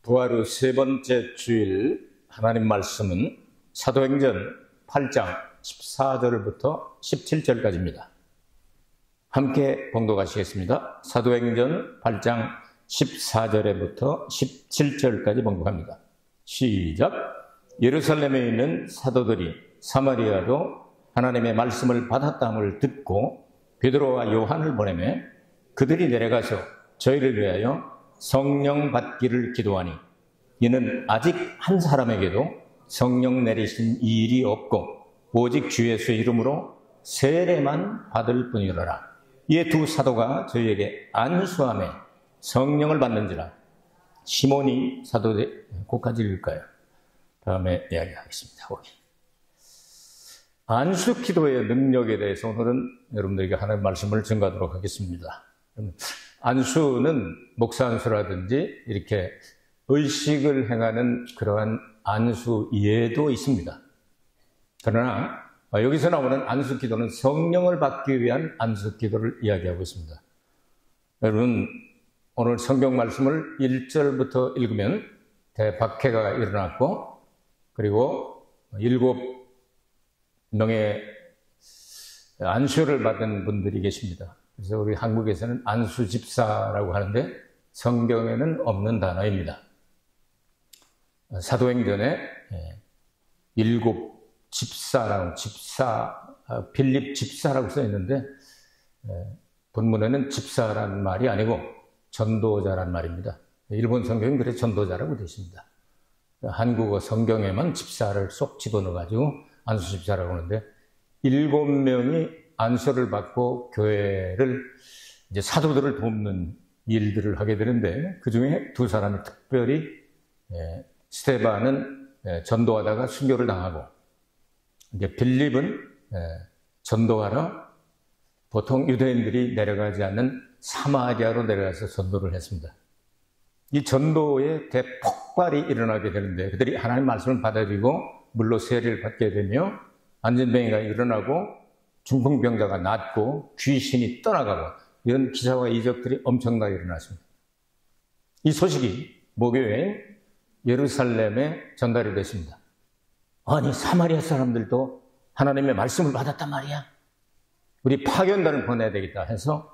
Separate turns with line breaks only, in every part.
부활 후 세 번째 주일 하나님 말씀은 사도행전 8장 14절부터 17절까지입니다. 함께 봉독하시겠습니다. 사도행전 8장 14절부터 17절까지 봉독합니다. 시작. 예루살렘에 있는 사도들이 사마리아로 하나님의 말씀을 받았다함을 듣고 베드로와 요한을 보내매 그들이 내려가서 저희를 위하여 성령 받기를 기도하니 이는 아직 한 사람에게도 성령 내리신 이 일이 없고 오직 주 예수의 이름으로 세례만 받을 뿐이로라. 이에 두 사도가 저희에게 안수함에 성령을 받는지라. 시몬이 사도들 고까지 읽을까요? 다음에 이야기하겠습니다. 안수 기도의 능력에 대해서 오늘은 여러분들에게 하나님의 말씀을 전가하도록 하겠습니다. 안수는 목사 안수라든지 이렇게 의식을 행하는 그러한 안수 예도 있습니다. 그러나 여기서 나오는 안수 기도는 성령을 받기 위한 안수 기도를 이야기하고 있습니다. 여러분 오늘 성경 말씀을 1절부터 읽으면 대박해가 일어났고 그리고 7명의 안수를 받은 분들이 계십니다. 그래서 우리 한국에서는 안수집사라고 하는데 성경에는 없는 단어입니다. 사도행전에 7 집사라고 빌립 집사라고 써 있는데 본문에는 집사라는 말이 아니고 전도자라는 말입니다. 일본 성경은 그래서 전도자라고 되어 있습니다. 한국어 성경에만 집사를 쏙 집어넣어가지고 안수집사라고 하는데 7명이 안수를 받고 교회를 이제 사도들을 돕는 일들을 하게 되는데 그 중에 두 사람이 특별히 스데반은 전도하다가 순교를 당하고 이제 빌립은 전도하러 보통 유대인들이 내려가지 않는 사마리아로 내려가서 전도를 했습니다. 이 전도에 대폭발이 일어나게 되는데 그들이 하나님의 말씀을 받아들이고 물로 세례를 받게 되며 안전병이가 일어나고 중풍병자가 낫고 귀신이 떠나가고 이런 기사와 이적들이 엄청나게 일어났습니다. 이 소식이 목요일 예루살렘에 전달이 됐습니다. 아니 사마리아 사람들도 하나님의 말씀을 받았단 말이야. 우리 파견단을 보내야 되겠다 해서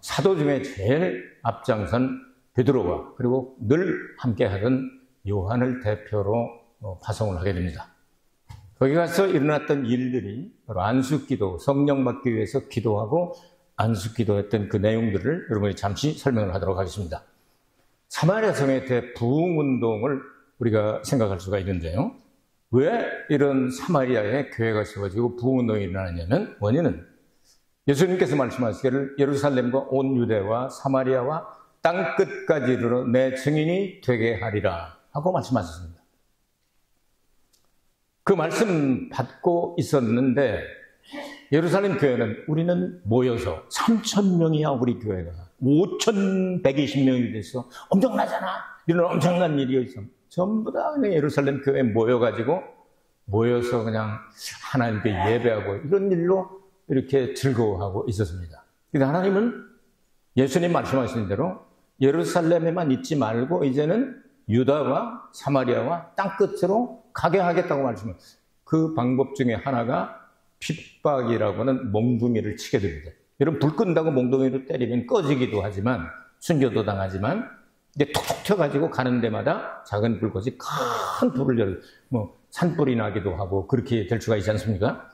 사도 중에 제일 앞장선 베드로와 그리고 늘 함께하던 요한을 대표로 파송을 하게 됩니다. 거기 가서 일어났던 일들이 바로 안수기도, 성령 받기 위해서 기도하고 안수기도했던 그 내용들을 여러분이 잠시 설명을 하도록 하겠습니다. 사마리아 성의 대부흥운동을 우리가 생각할 수가 있는데요. 왜 이런 사마리아에 교회가 세워지고 부흥운동이 일어나냐면 원인은 예수님께서 말씀하시기를 예루살렘과 온 유대와 사마리아와 땅끝까지 이르러 내 증인이 되게 하리라 하고 말씀하셨습니다. 그 말씀 받고 있었는데 예루살렘 교회는 우리는 모여서 3,000명이야 우리 교회가 5,120명이 돼서 엄청나잖아. 이런 엄청난 일이 있어. 전부 다 그냥 예루살렘 교회에 모여서 그냥 하나님께 예배하고 이런 일로 이렇게 즐거워하고 있었습니다. 근데 하나님은 예수님 말씀하신 대로 예루살렘에만 있지 말고 이제는 유다와 사마리아와 땅끝으로 가게 하겠다고 말씀하셨어요. 그 방법 중에 하나가 핍박이라고는 몽둥이를 치게 됩니다. 여러분 불 끈다고 몽둥이로 때리면 꺼지기도 하지만 순교도 당하지만 이제 톡톡 튀어가지고 가는 데마다 작은 불꽃이 큰 불을 산불이 나기도 하고 그렇게 될 수가 있지 않습니까?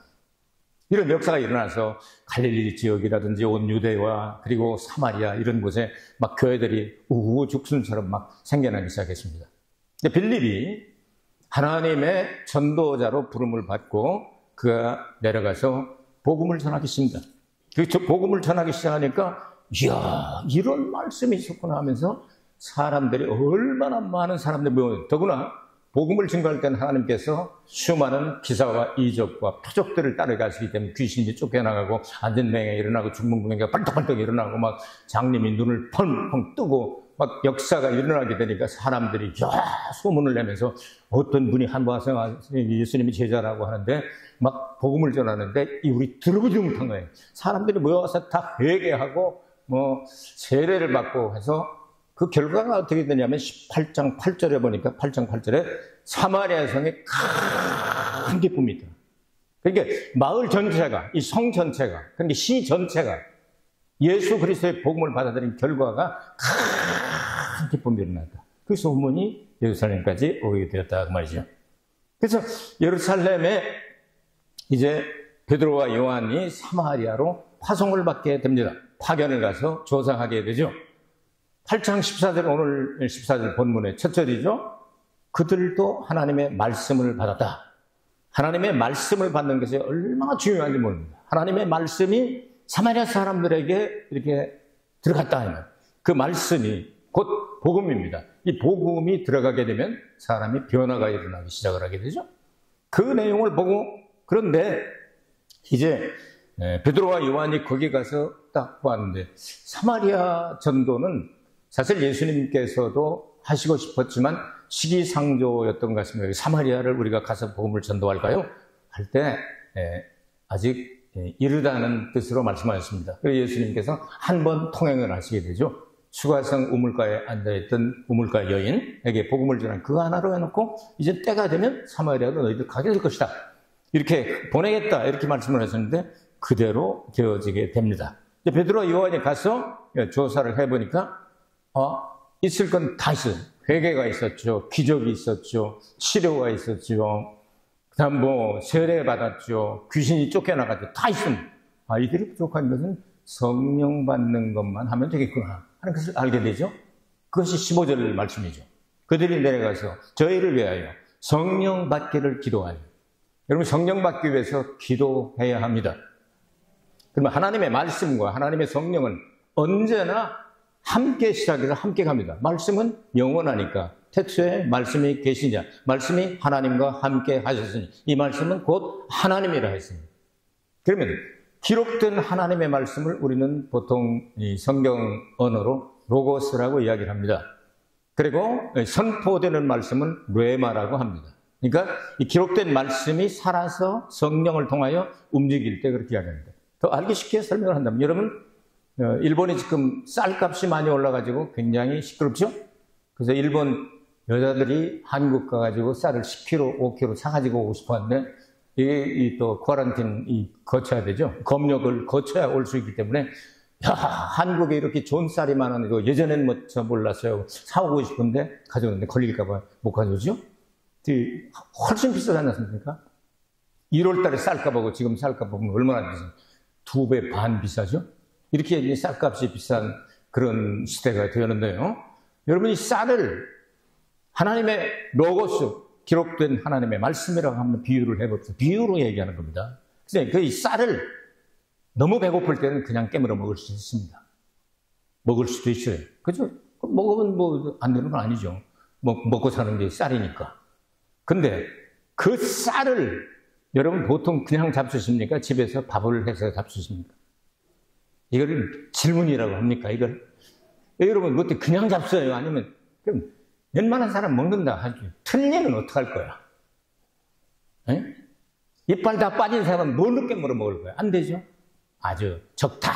이런 역사가 일어나서 갈릴리 지역이라든지 온 유대와 그리고 사마리아 이런 곳에 막 교회들이 우후죽순처럼 막 생겨나기 시작했습니다. 근데 빌립이 하나님의 전도자로 부름을 받고 그가 내려가서 복음을 전하기 시작합니다. 그 복음을 전하기 시작하니까 이야 이런 말씀이 있었구나 하면서 사람들이 얼마나 많은 사람들이 모여요. 더구나 복음을 증거할 때는 하나님께서 수많은 기사와 이적과 표적들을 따라가시기 때문에 귀신이 쫓겨나가고 안전병에 일어나고 중풍병자가 빨떡빨떡 일어나고 막 장님이 눈을 펑펑 뜨고 막 역사가 일어나게 되니까 사람들이 소문을 내면서 어떤 분이 한 번 와서 예수님이 제자라고 하는데 막 복음을 전하는데 우리 들어보지 못한 거예요. 사람들이 모여서 다 회개하고 세례를 받고 해서 그 결과가 어떻게 되냐면 18장 8절에 보니까 8장 8절에 사마리아 성에 큰 기쁨이 있다. 그러니까 마을 전체가, 이 성 전체가, 그러니까 시 전체가 예수 그리스도의 복음을 받아들인 결과가 큰 기쁨이 일어났다. 그 소문이 예루살렘까지 오게 되었다 그 말이죠. 그래서 예루살렘에 이제 베드로와 요한이 사마리아로 파송을 받게 됩니다. 파견을 가서 조사하게 되죠. 8장 14절, 오늘 14절 본문의 첫 절이죠. 그들도 하나님의 말씀을 받았다. 하나님의 말씀을 받는 것이 얼마나 중요한지 모릅니다. 하나님의 말씀이 사마리아 사람들에게 이렇게 들어갔다 하면 그 말씀이 곧 복음입니다. 이 복음이 들어가게 되면 사람이 변화가 일어나기 시작을 하게 되죠. 그 내용을 보고, 그런데 이제 베드로와 요한이 거기 가서 딱 보았는데 사마리아 전도는 사실 예수님께서도 하시고 싶었지만 시기상조였던 것 같습니다. 사마리아를 우리가 가서 복음을 전도할까요? 할 때 아직 이르다는 뜻으로 말씀하셨습니다. 그래서 예수님께서 한 번 통행을 하시게 되죠. 수가성 우물가에 앉아있던 우물가 여인에게 복음을 전한 그 하나로 해놓고 이제 때가 되면 사마리아로 너희들 가게 될 것이다. 이렇게 보내겠다. 이렇게 말씀을 하셨는데 그대로 되어지게 됩니다. 베드로와 요한이 가서 조사를 해보니까 있을 건 다 있어요. 회개가 있었죠. 기적이 있었죠. 치료가 있었죠. 그 다음 세례 받았죠. 귀신이 쫓겨나갔죠. 다 있습니다. 이들이 부족한 것은 성령 받는 것만 하면 되겠구나 하는 것을 알게 되죠. 그것이 15절 말씀이죠. 그들이 내려가서 저희를 위하여 성령 받기를 기도하여. 여러분, 성령 받기 위해서 기도해야 합니다. 그러면 하나님의 말씀과 하나님의 성령은 언제나 함께 시작해서 함께 갑니다. 말씀은 영원하니까 태초에 말씀이 계신 자, 말씀이 하나님과 함께 하셨으니 이 말씀은 곧 하나님이라 했습니다. 그러면 기록된 하나님의 말씀을 우리는 보통 이 성경 언어로 로고스라고 이야기를 합니다. 그리고 선포되는 말씀은 뢰마라고 합니다. 그러니까 이 기록된 말씀이 살아서 성령을 통하여 움직일 때 그렇게 이야기합니다. 더 알기 쉽게 설명을 한다면, 여러분, 일본이 지금 쌀값이 많이 올라가지고 굉장히 시끄럽죠? 그래서 일본 여자들이 한국 가가지고 쌀을 10kg, 5kg 사가지고 오고 싶어 하는데, 이게 또 쿼런틴 거쳐야 되죠? 검역을 거쳐야 올 수 있기 때문에, 한국에 이렇게 좋은 쌀이 많았는데, 예전엔 저 몰랐어요. 사오고 싶은데, 가져오는데 걸릴까봐 못 가져오죠? 훨씬 비싸지 않았습니까? 1월 달에 쌀값하고 지금 쌀값 보면 얼마나 비싸요? 2배 반 비싸죠? 이렇게 이제 쌀값이 비싼 그런 시대가 되었는데요. 여러분, 이 쌀을 하나님의 로고스, 기록된 하나님의 말씀이라고 한번 비유를 해봅시다. 비유로 얘기하는 겁니다. 그래서 그 이 쌀을 너무 배고플 때는 그냥 깨물어 먹을 수 있습니다. 먹을 수도 있어요. 그죠? 먹으면 안 되는 건 아니죠. 먹고 사는 게 쌀이니까. 근데 그 쌀을 여러분 보통 그냥 잡수십니까? 집에서 밥을 해서 잡수십니까? 이걸 질문이라고 합니까? 이걸 여러분 어떻게 그냥 잡숴요? 아니면 그럼 웬만한 사람 먹는다 하죠. 틀리면 어떡할 거야? 에? 이빨 다 빠진 사람은 뭘 늦게 물어 먹을 거야? 안 되죠. 아주 적당하게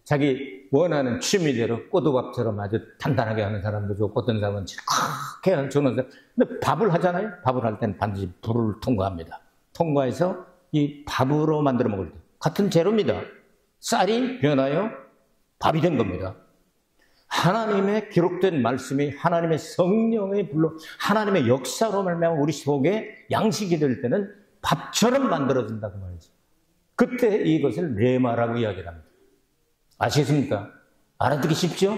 자기 원하는 취미대로 꼬두밥처럼 아주 단단하게 하는 사람도 좋고, 어떤 사람은 질컥하게 주는 사람. 근데 밥을 하잖아요. 밥을 할 때는 반드시 불을 통과합니다. 통과해서 이 밥으로 만들어 먹을 때 같은 재료입니다. 쌀이 변하여 밥이 된 겁니다. 하나님의 기록된 말씀이 하나님의 성령의 불로 하나님의 역사로 말미암아 우리 속에 양식이 될 때는 밥처럼 만들어진다고 말이죠. 그때 이것을 레마라고 이야기를 합니다. 아시겠습니까? 알아듣기 쉽죠?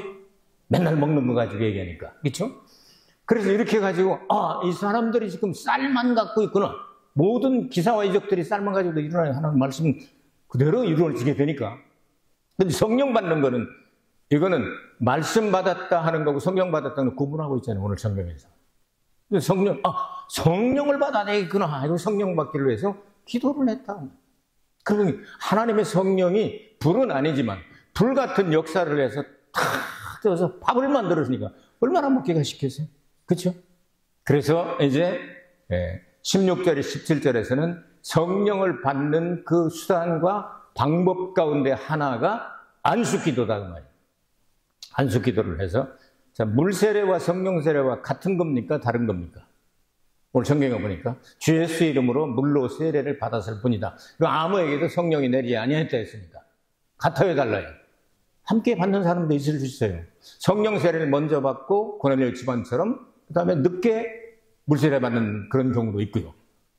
맨날 먹는 거 가지고 얘기하니까. 그렇죠? 그래서 이렇게 해가지고 이 사람들이 지금 쌀만 갖고 있구나. 모든 기사와 이적들이 쌀만 가지고 일어나는 하나님 말씀 그대로 이루어지게 되니까. 근데 성령 받는 거는, 이거는 말씀 받았다 하는 거고 성령 받았다는 거 구분하고 있잖아요, 오늘 성경에서. 성령을 받아야 되겠구나. 이거 성령 받기를 위해서 기도를 했다. 그러면 하나님의 성령이 불은 아니지만 불 같은 역사를 해서 탁 떠서 밥을 만들었으니까 얼마나 먹기가 쉽겠어요? 그렇죠? 그래서 이제 16절, 17절에서는 성령을 받는 그 수단과 방법 가운데 하나가 안수기도다 그 말이에요. 안수 기도를 해서, 자, 물 세례와 성령 세례와 같은 겁니까? 다른 겁니까? 오늘 성경에 보니까 주 예수 이름으로 물로 세례를 받았을 뿐이다. 그 아무에게도 성령이 내리지 아니했다 했으니까. 같아요, 달라요? 함께 받는 사람도 있을 수 있어요. 성령 세례를 먼저 받고 고넬료 집안처럼 그 다음에 늦게 물 세례 받는 그런 경우도 있고요.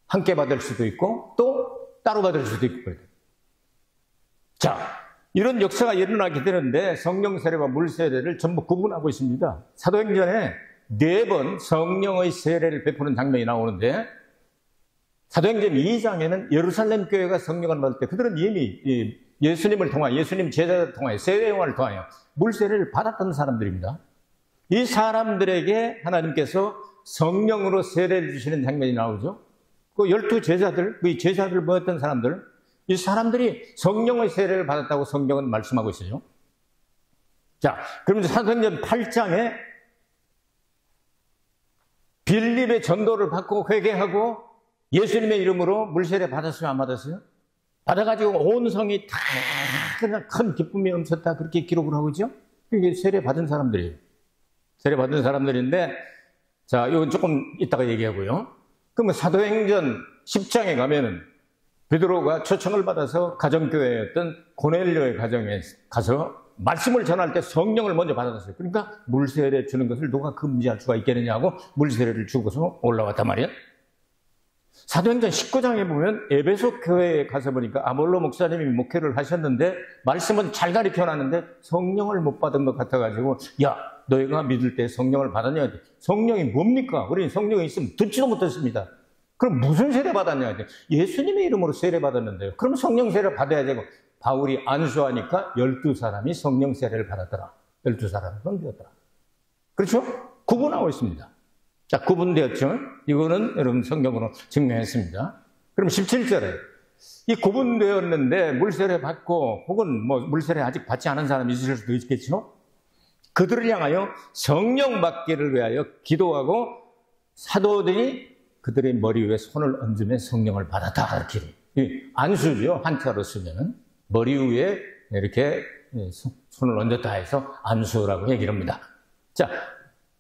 함께 받을 수도 있고 또 따로 받을 수도 있고 그래요. 자, 이런 역사가 일어나게 되는데 성령 세례와 물 세례를 전부 구분하고 있습니다. 사도행전에 4번 성령의 세례를 베푸는 장면이 나오는데 사도행전 2장에는 예루살렘 교회가 성령을 받을 때 그들은 이미 예수님을 통하여 예수님 제자를 통하여 세례요한을 통하여 물 세례를 받았던 사람들입니다. 이 사람들에게 하나님께서 성령으로 세례를 주시는 장면이 나오죠. 그 12 제자들, 그 제자들 모였던 사람들, 이 사람들이 성령의 세례를 받았다고 성경은 말씀하고 있어요. 자, 그러면 사도행전 8장에 빌립의 전도를 받고 회개하고 예수님의 이름으로 물세례 받았어요? 안 받았어요? 받아가지고 온 성이 다 그냥 큰 기쁨이 넘쳤다 그렇게 기록을 하고 있죠? 이게 세례 받은 사람들이에요. 세례 받은 사람들인데, 자, 이건 조금 이따가 얘기하고요. 그러면 사도행전 10장에 가면은 베드로가 초청을 받아서 가정교회였던 고넬료의 가정에 가서 말씀을 전할 때 성령을 먼저 받았어요. 그러니까 물세례 주는 것을 누가 금지할 수가 있겠느냐고 물세례를 주고서 올라왔단 말이에요. 사도행전 19장에 보면 에베소 교회에 가서 보니까 아볼로 목사님이 목회를 하셨는데 말씀은 잘 가르쳐놨는데 성령을 못 받은 것 같아가지고 야, 너희가 믿을 때 성령을 받았냐? 성령이 뭡니까? 우리는 성령이 있으면 듣지도 못했습니다. 그럼 무슨 세례 받았냐? 예수님의 이름으로 세례 받았는데요. 그럼 성령 세례 받아야 되고 바울이 안수하니까 12사람이 성령 세례를 받았더라. 12사람을 건드렸더라. 그렇죠? 구분하고 있습니다. 자, 구분되었죠? 이거는 여러분 성경으로 증명했습니다. 그럼 17절에 이 구분되었는데 물세례 받고 혹은 뭐 물세례 아직 받지 않은 사람이 있을 수도 있겠죠? 그들을 향하여 성령 받기를 위하여 기도하고 사도들이 그들의 머리 위에 손을 얹으면 성령을 받았다. 이렇게 안수죠. 한자로 쓰면은 머리 위에 이렇게 손을 얹었다 해서 안수라고 얘기를 합니다. 자,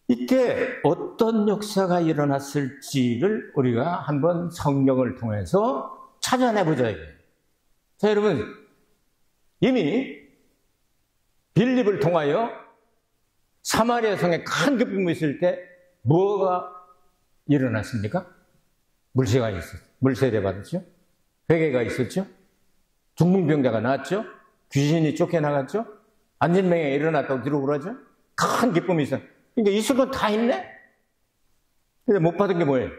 이때 어떤 역사가 일어났을지를 우리가 한번 성경을 통해서 찾아내보자 이거예요. 자, 여러분, 이미 빌립을 통하여 사마리아 성에 큰 기쁨이 있을 때 뭐가 일어났습니까? 물세가 있었죠. 물세례 받았죠. 회개가 있었죠. 중풍병자가 나았죠. 귀신이 쫓겨나갔죠. 안진병에 일어났다고 기록을 하죠. 큰 기쁨이 있어요. 그러니까 있을 건 다 있네? 근데 못 받은 게 뭐예요?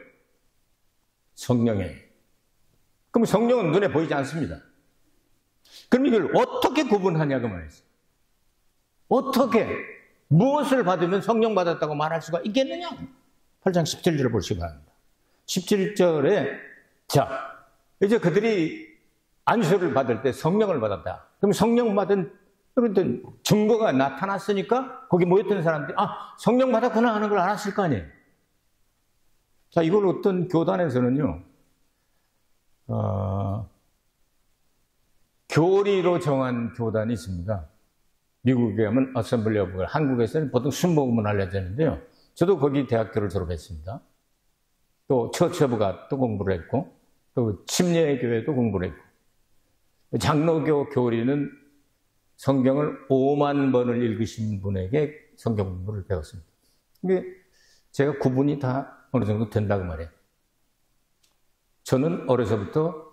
성령이에요. 그럼 성령은 눈에 보이지 않습니다. 그럼 이걸 어떻게 구분하냐고 말했어요. 어떻게, 무엇을 받으면 성령 받았다고 말할 수가 있겠느냐? 8장 17절을 보시기 바랍니다. 17절에, 자, 이제 그들이 안수를 받을 때 성령을 받았다. 그럼 성령 받은 그런데 증거가 나타났으니까 거기 모였던 사람들이 성령 받았구나 하는 걸 알았을 거 아니에요. 자, 이걸 어떤 교단에서는요, 교리로 정한 교단이 있습니다. 미국에 가면 어셈블리 오브 갓, 한국에서는 보통 순복음을 알려지는데요. 저도 거기 대학교를 졸업했습니다. 또 처치 오브 갓도 공부를 했고, 또 침례교회도 공부를 했고, 장로교 교리는 성경을 5만 번을 읽으신 분에게 성경 공부를 배웠습니다. 근데 제가 구분이 다 어느 정도 된다고 말해요. 저는 어려서부터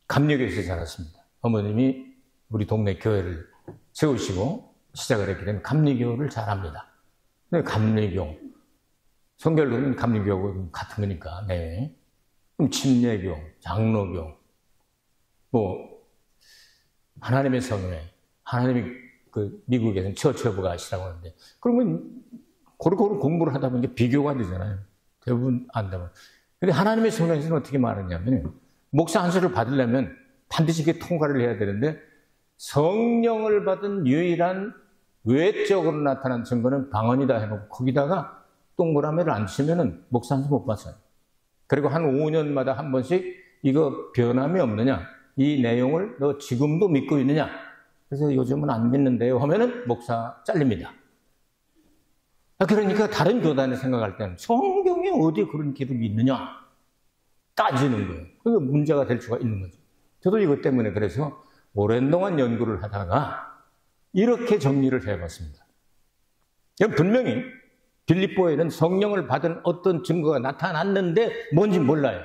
감리교에서 자랐습니다. 어머님이 우리 동네 교회를 세우시고 시작을 했기 때문에 감리교를 잘합니다. 근데 감리교, 성결교는 감리교하고 같은 거니까, 네. 그럼 침례교, 장로교, 뭐, 하나님의 성회, 하나님이 그 미국에서는 처치 오브 갓이라고 하는데, 그러면 고루고루 공부를 하다 보니까 비교가 되잖아요. 대부분 안다면. 근데 하나님의 성회에서는 어떻게 말하냐면, 목사 안수를 받으려면 반드시 이게 통과를 해야 되는데, 성령을 받은 유일한 외적으로 나타난 증거는 방언이다 해놓고, 거기다가 동그라미를 안 치면은 목사 안수 못 받아요. 그리고 한 5년마다 한 번씩 이거 변함이 없느냐? 이 내용을 너 지금도 믿고 있느냐? 그래서 요즘은 안 믿는데요 하면은 목사 잘립니다. 그러니까 다른 교단을 생각할 때는 성경에 어디에 그런 기록이 있느냐 따지는 거예요. 그게 문제가 될 수가 있는 거죠. 저도 이것 때문에 그래서 오랜 동안 연구를 하다가 이렇게 정리를 해봤습니다. 분명히 빌립보에는 성령을 받은 어떤 증거가 나타났는데 뭔지 몰라요.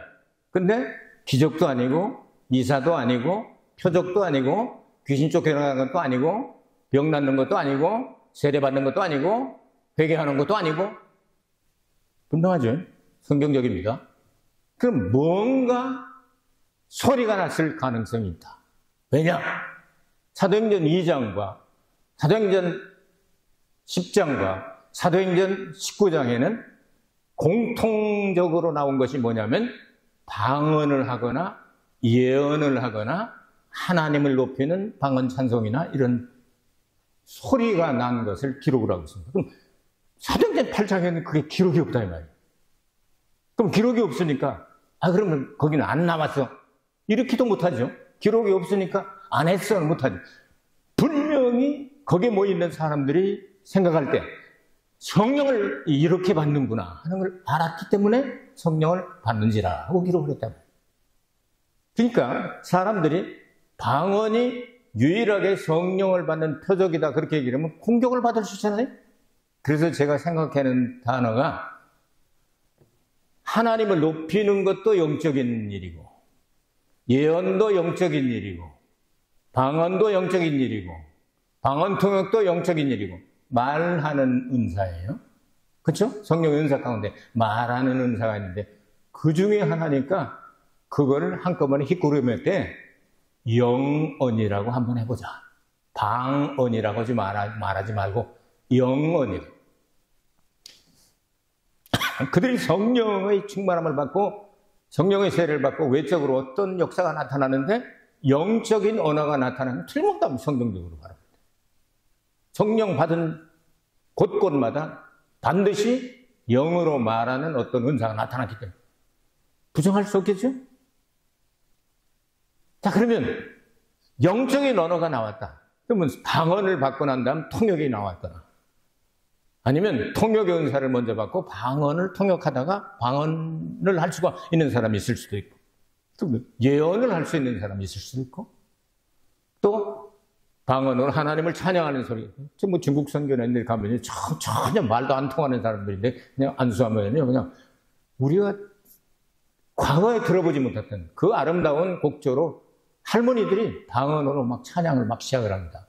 근데 기적도 아니고 이사도 아니고 표적도 아니고 귀신 쫓겨나는 것도 아니고 병 낫는 것도 아니고 세례받는 것도 아니고 회개하는 것도 아니고 분명하죠. 성경적입니다. 그럼 뭔가 소리가 났을 가능성이 있다. 왜냐? 사도행전 2장과 사도행전 10장과 사도행전 19장에는 공통적으로 나온 것이 뭐냐면 방언을 하거나 예언을 하거나 하나님을 높이는 방언 찬송이나 이런 소리가 난 것을 기록을 하고 있습니다. 그럼 사도행전 8장에는 그게 기록이 없다 이 말이에요. 그럼 기록이 없으니까 그러면 거기는 안 남았어. 이렇게도 못하죠. 기록이 없으니까 안 했어는 못하죠. 분명히 거기에 모여있는 사람들이 생각할 때 성령을 이렇게 받는구나 하는 걸 알았기 때문에 성령을 받는지라 하고 기록을 했다. 그러니까 사람들이 방언이 유일하게 성령을 받는 표적이다 그렇게 얘기하면 공격을 받을 수 있잖아요. 그래서 제가 생각하는 단어가 하나님을 높이는 것도 영적인 일이고 예언도 영적인 일이고 방언도 영적인 일이고 방언 통역도 영적인 일이고 말하는 은사예요. 그렇죠? 성령의 은사 가운데 말하는 은사가 있는데 그 중에 하나니까 그거를 한꺼번에 휘구르며 때 영언이라고 한번 해보자. 방언이라고 하지 말하지 말고 영언이라. 그들이 성령의 충만함을 받고 성령의 세례를 받고 외적으로 어떤 역사가 나타나는데 영적인 언어가 나타나는 틀림없다면 성경적으로 바랍니다. 성령 받은 곳곳마다 반드시 영어로 말하는 어떤 은사가 나타났기 때문에 부정할 수 없겠죠? 자, 그러면 영적인 언어가 나왔다. 그러면 방언을 받고 난 다음 통역이 나왔거나 아니면 통역의 은사를 먼저 받고 방언을 통역하다가 방언을 할 수가 있는 사람이 있을 수도 있고 또 예언을 할 수 있는 사람이 있을 수도 있고 또 방언으로 하나님을 찬양하는 소리. 뭐 중국 선교사님들 가면 전혀 말도 안 통하는 사람들인데 그냥 안수하면요 그냥 우리가 과거에 들어보지 못했던 그 아름다운 곡조로 할머니들이 방언으로 막 찬양을 막 시작을 합니다.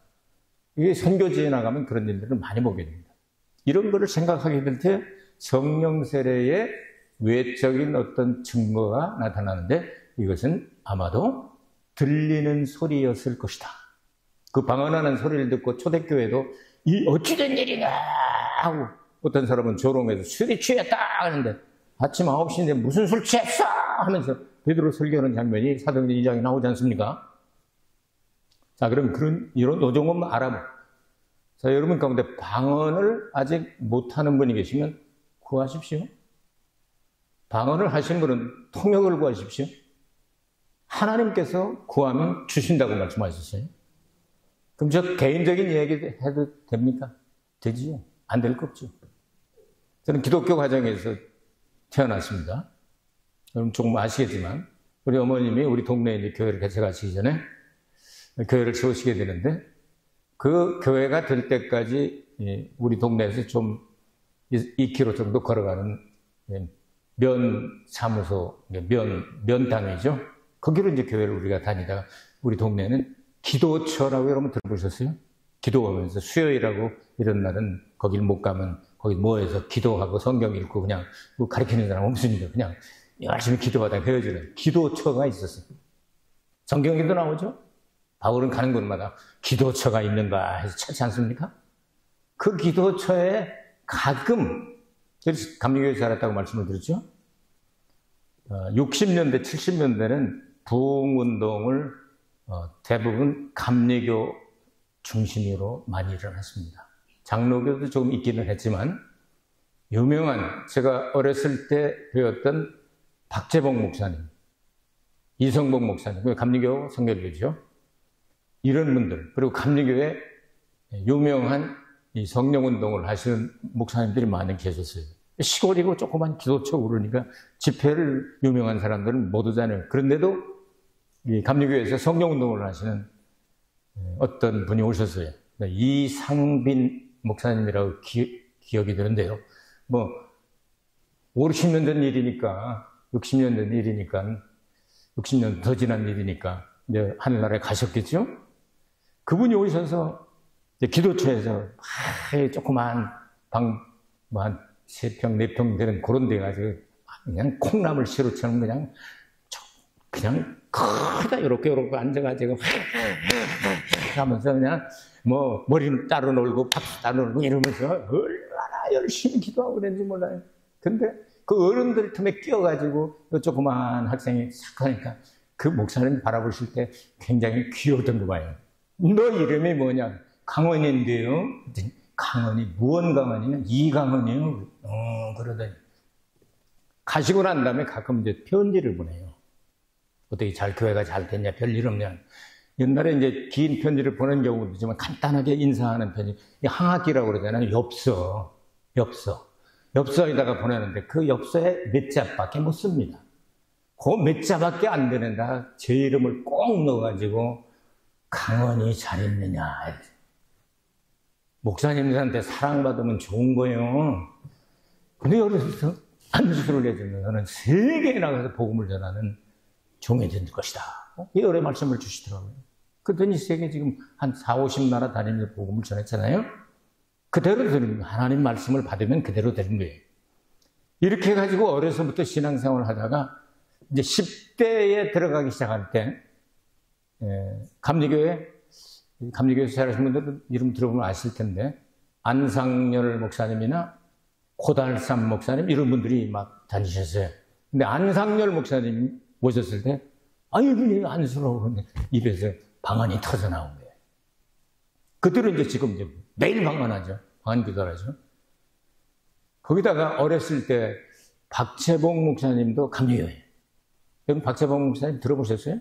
이게 선교지에 나가면 그런 일들을 많이 보게 됩니다. 이런 거를 생각하게 될 때 성령 세례의 외적인 어떤 증거가 나타나는데 이것은 아마도 들리는 소리였을 것이다. 그 방언하는 소리를 듣고 초대교회도 이 어찌된 일이냐 하고 어떤 사람은 조롱해서 술이 취했다 하는데 아침 9시인데 무슨 술 취했어 하면서 베드로 설교하는 장면이 사도행전 2장에 나오지 않습니까? 자, 그럼 이런 요정만 알아봐. 자, 여러분 가운데 방언을 아직 못하는 분이 계시면 구하십시오. 방언을 하신 분은 통역을 구하십시오. 하나님께서 구하면 주신다고 말씀하셨어요. 그럼 저 개인적인 얘기 해도 됩니까? 되지요. 안 될 거 없죠. 저는 기독교 가정에서 태어났습니다. 여러분 조금 아시겠지만 우리 어머님이 우리 동네에 있는 교회를 개척하시기 전에 교회를 세우시게 되는데 그 교회가 될 때까지 우리 동네에서 좀 2km 정도 걸어가는 면 사무소, 면당이죠. 거기로 이제 교회를 우리가 다니다가 우리 동네는 기도처라고 여러분 들어보셨어요? 기도하면서 수요일하고 이런 날은 거길 못 가면 거기 모여서 기도하고 성경 읽고 그냥 뭐 가르치는 사람 없으니까 그냥 열심히 기도하다 헤어지는 기도처가 있었어요. 성경에도 나오죠? 바울은 가는 곳마다 기도처가 있는가 해서 찾지 않습니까? 그 기도처에 가끔, 감리교회에 살았다고 말씀을 드렸죠? 60년대, 70년대는 부흥운동을 대부분 감리교 중심으로 많이 일어났습니다. 장로교도 조금 있기는 했지만 유명한 제가 어렸을 때 배웠던 박재봉 목사님, 이성복 목사님, 감리교 성결교죠. 이런 분들, 그리고 감리교회 유명한 이 성령운동을 하시는 목사님들이 많이 계셨어요. 시골이고 조그만 기도처 그러니까 집회를 유명한 사람들은 못 오잖아요. 그런데도 이 감리교회에서 성령운동을 하시는 어떤 분이 오셨어요. 이상빈 목사님이라고 기억이 드는데요. 뭐 50년 전 일이니까 60년 전 일이니까 60년 더 지난 일이니까 이제 하늘나라에 가셨겠죠? 그분이 오셔서 이제 기도처에서 조그만 방 뭐 한 3평, 4평 되는 그런 데 가지고 그냥 콩나물 시루처럼 그냥 크다 이렇게 앉아가지고 하면서 그냥 뭐 머리를 따로 놀고 박수 따로 놀고 이러면서 얼마나 열심히 기도하고 그랬는지 몰라요. 근데 그 어른들 틈에 끼어가지고 조그만 학생이 싹 하니까 그 목사님 바라보실 때 굉장히 귀여웠던 거 봐요. 너 이름이 뭐냐? 강원인데요. 강원이 무언 강원이냐? 이강원이요. 그러더니 가시고 난 다음에 가끔 이제 편지를 보내요. 어떻게 교회가 잘 됐냐, 별일 없냐. 옛날에 이제 긴 편지를 보낸 경우도 있지만 간단하게 인사하는 편지, 항학기라고 그러잖아요. 엽서에다가 보내는데 그 엽서에 몇 자밖에 못 씁니다. 그 몇 자밖에 안 되는다. 제 이름을 꼭 넣어가지고 강원이 잘 있느냐. 목사님들한테 사랑받으면 좋은 거예요. 근데 여기서 안수를 해주면 너는 세계에 나가서 복음을 전하는 종이 될 것이다. 여러 말씀을 주시더라고요. 그랬더니 세계 지금 한 4, 50나라 다니면서 복음을 전했잖아요. 그대로 되는 거예요. 하나님 말씀을 받으면 그대로 되는 거예요. 이렇게 해가지고 어려서부터 신앙생활을 하다가 이제 10대에 들어가기 시작할 때 감리교회에서 잘하신 분들은 이름 들어보면 아실 텐데 안상열 목사님이나 고달삼 목사님 이런 분들이 막 다니셨어요. 근데 안상열 목사님 오셨을 때 이분이 안수로 입에서 방언이 터져나온 거예요. 그들은 이제 지금 이제 매일 방언하죠. 방언 기도를 하죠. 거기다가 어렸을 때 박채봉 목사님도 감리교회. 여러분 박채봉 목사님 들어보셨어요?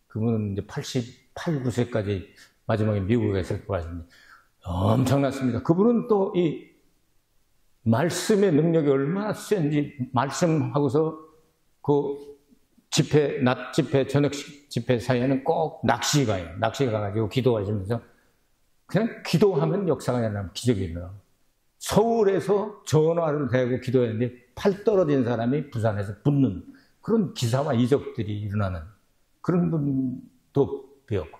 그분은 이제 88, 9세까지 마지막에 미국에서 돌아가셨는데 엄청났습니다. 그분은 또 이 말씀의 능력이 얼마나 센지 말씀하고서 그 낮 집회, 저녁 집회 사이에는 꼭 낚시 가가지고 기도하시면서 그냥 기도하면 역사가 일어나면 기적이 일어나고 서울에서 전화를 대고 기도했는데 팔 떨어진 사람이 부산에서 붙는 그런 기사와 이적들이 일어나는 그런 분도 배웠고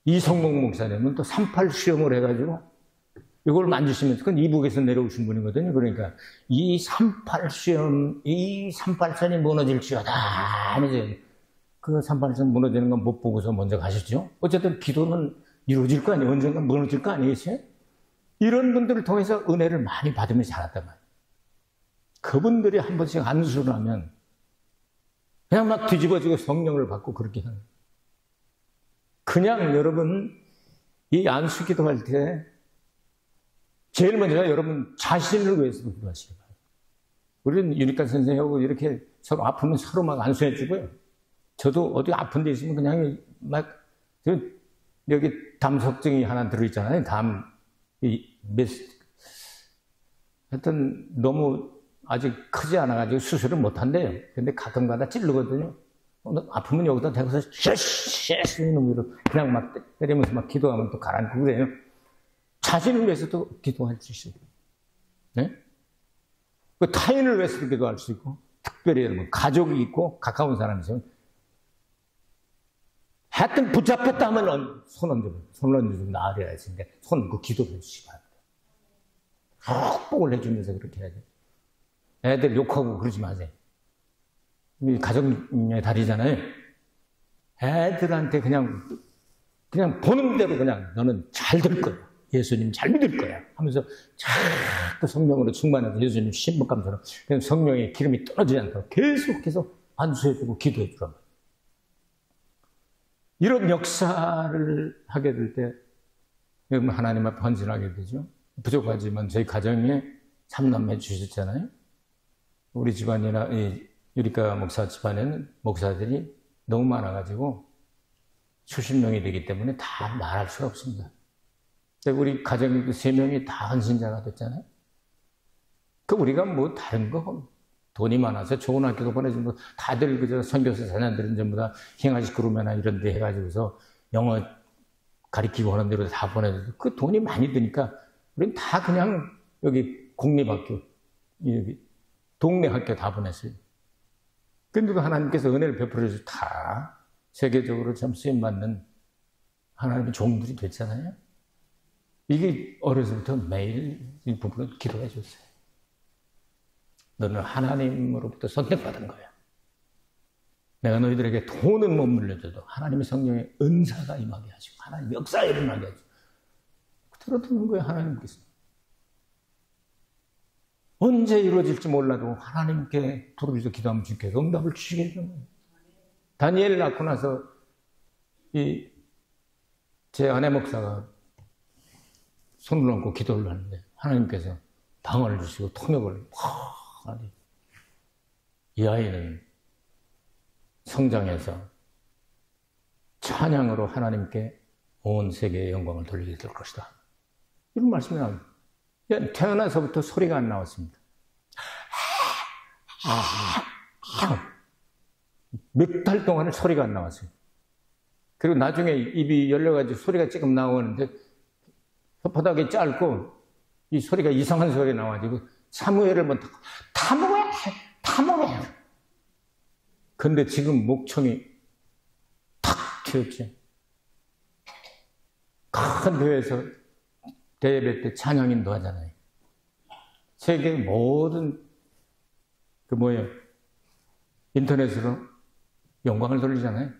이성봉 목사님은 또 38 시험을 해가지고 이걸 만지시면서 그건 이북에서 내려오신 분이거든요. 그러니까 이 38 시험, 이 38선이 무너질지어다 하면서 그 38선 무너지는 건 못 보고서 먼저 가셨죠. 어쨌든 기도는 이루어질 거 아니에요. 언젠가 무너질 거 아니겠어요? 이런 분들을 통해서 은혜를 많이 받으면서 자랐단 말이에요. 그분들이 한 번씩 안수를 하면 그냥 막 뒤집어지고 성령을 받고 그렇게 하는. 그냥 여러분 이 안수 기도할 때 제일 먼저 여러분 자신을 위해서 기도하시기 바랍니다. 우리는 유니카 선생님하고 이렇게 서로 아프면 서로 막 안수해 주고요. 저도 어디 아픈 데 있으면 그냥 막 여기 담석증이 하나 들어있잖아요. 하여튼 너무 아직 크지 않아가지고 수술을 못 한대요. 근데 가끔가다 찌르거든요. 아프면 여기다 대고서 쉐쉐 이놈으로 그냥 막 때리면서 막 기도하면 또 가라앉고 그래요. 자신을 위해서도 기도할 수 있어요. 네? 그 타인을 위해서도 기도할 수 있고, 특별히 여러분, 가족이 있고, 가까운 사람이 있으면, 하여튼 붙잡혔다 하면 손 얹어주면 나으리라 했으니까, 그 기도를 해주시기 바랍니다. 복을 해주면서 그렇게 해야죠. 애들 욕하고 그러지 마세요. 가정의 달이잖아요. 애들한테 그냥 보는 대로 그냥 너는 잘 될 거야. 예수님 잘 믿을 거야 하면서 자꾸 성령으로 충만해서 예수님 신복감처럼 성령의 기름이 떨어지지 않도록 계속해서 안수해주고 기도해주라. 이런 역사를 하게 될 때 여러분 하나님 앞에 헌신하게 되죠. 부족하지만 저희 가정에 3남매 주셨잖아요. 우리 집안이나 이 유리카 목사 집안에는 목사들이 너무 많아가지고 수십 명이 되기 때문에 다 말할 수가 없습니다. 우리 가정 3명이 다 헌신자가 됐잖아요. 그 우리가 뭐 다른 거 돈이 많아서 좋은 학교도 보내주고 다들 그저 선교사 자녀들은 전부 다 행하시 그루메나 이런 데 해가지고서 영어 가리키고 하는 데로 다 보내줘서 그 돈이 많이 드니까 우리는 다 그냥 여기 공립학교, 여기 동네 학교 다 보냈어요. 근데 하나님께서 은혜를 베풀어서 다 세계적으로 참 쓰임받는 하나님의 종들이 됐잖아요. 이게 어려서부터 매일 이 부분을 기도해 줬어요. 너는 하나님으로부터 선택받은 거야. 내가 너희들에게 돈은 못 물려줘도 하나님의 성령의 은사가 임하게 하시고 하나님의 역사가 일어나게 하시고 들어두는 거예요. 하나님께서. 언제 이루어질지 몰라도 하나님께 부르짖어 기도하면 주께서 응답을 주시게 해주는 거예요. 다니엘을 낳고 나서 제 아내 목사가 손을 얹고 기도를 하는데 하나님께서 방언을 주시고 통역을 하니 이 아이는 성장해서 찬양으로 하나님께 온 세계의 영광을 돌리게 될 것이다. 이런 말씀이 나옵니다. 태어나서부터 소리가 안 나왔습니다. 몇 달 동안은 소리가 안 나왔어요. 그리고 나중에 입이 열려가지고 소리가 조금 나오는데 혓바닥이 짧고 이 소리가 이상한 소리가 나와가지고 사무엘을 뭐 다 먹어요. 근데 지금 목청이 탁 튀었지. 큰 교회에서 대예배 때 찬양인도 하잖아요. 세계 모든 인터넷으로 영광을 돌리잖아요.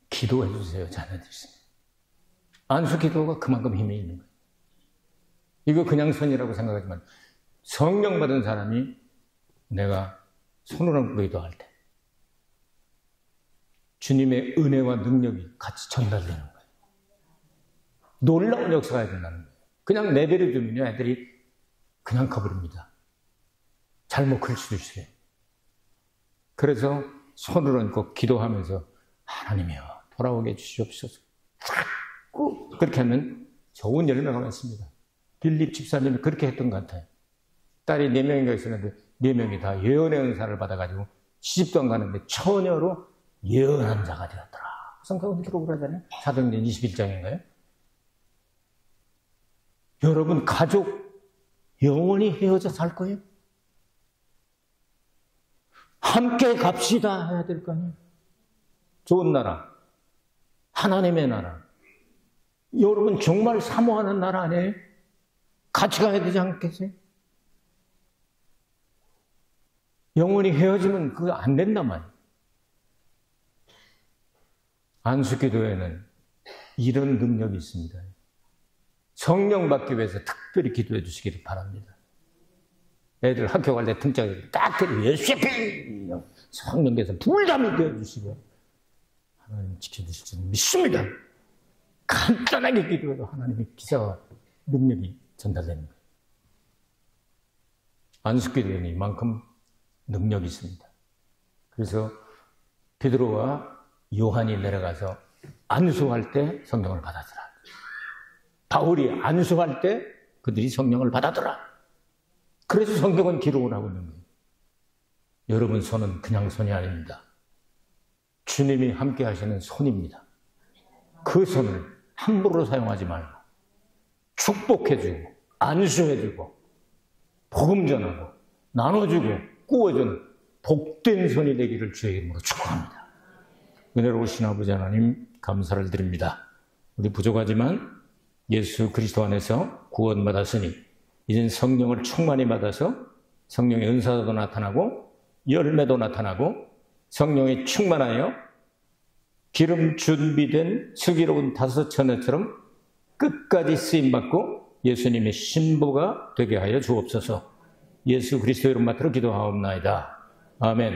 기도해 주세요, 자녀들이. 안수 기도가 그만큼 힘이 있는 거예요. 이거 그냥 선이라고 생각하지만 성령 받은 사람이 내가 손을 얹고 기도할 때 주님의 은혜와 능력이 같이 전달되는 거예요. 놀라운 역사가 일어나는 거예요. 그냥 내버려 두면요, 애들이 그냥 가버립니다. 잘못 클 수도 있어요. 그래서 손을 얹고 기도하면서 하나님이여 돌아오게 해주시옵소서. 자꾸 그렇게 하면 좋은 열매가 많습니다. 빌립 집사님이 그렇게 했던 것 같아요. 딸이 4명인가 있었는데 4명이 다 예언의 은사를 받아가지고 시집도 안 가는데 처녀로 예언한 자가 되었더라. 성경에 들어보라잖아요. 사도행전 21장인가요? 여러분 가족 영원히 헤어져 살 거예요? 함께 갑시다 해야 될 거 아니에요? 좋은 나라, 하나님의 나라. 여러분 정말 사모하는 나라 아니에요? 같이 가야 되지 않겠어요? 영원히 헤어지면 그거 안 된단 말이에요. 안수기도에는 이런 능력이 있습니다. 성령 받기 위해서 특별히 기도해 주시기를 바랍니다. 애들 학교 갈 때 등짝에 딱 때리고 예수피 성령께서 불담이 되어주시고 하나님 지켜주실 줄 믿습니다. 간단하게 기도해도 하나님의 기사와 능력이 전달되는 거예요. 안수기도에는 이만큼 능력이 있습니다. 그래서 베드로와 요한이 내려가서 안수할 때 성령을 받아들라. 바울이 안수할 때 그들이 성령을 받아들라. 그래서 성경은 기록을 하고 있는 거예요. 여러분 손은 그냥 손이 아닙니다. 주님이 함께 하시는 손입니다. 그 손을 함부로 사용하지 말고 축복해주고 안수해주고 복음 전하고 나눠주고 꾸어주는 복된 손이 되기를 주의 이름으로 축복합니다. 은혜로우신 아버지 하나님 감사를 드립니다. 우리 부족하지만 예수 그리스도 안에서 구원받았으니 이젠 성령을 충만히 받아서 성령의 은사도 나타나고 열매도 나타나고 성령에 충만하여 기름 준비된 슬기로운 5처녀처럼 끝까지 쓰임받고 예수님의 신부가 되게 하여 주옵소서. 예수 그리스도 이름 받들어 기도하옵나이다. 아멘.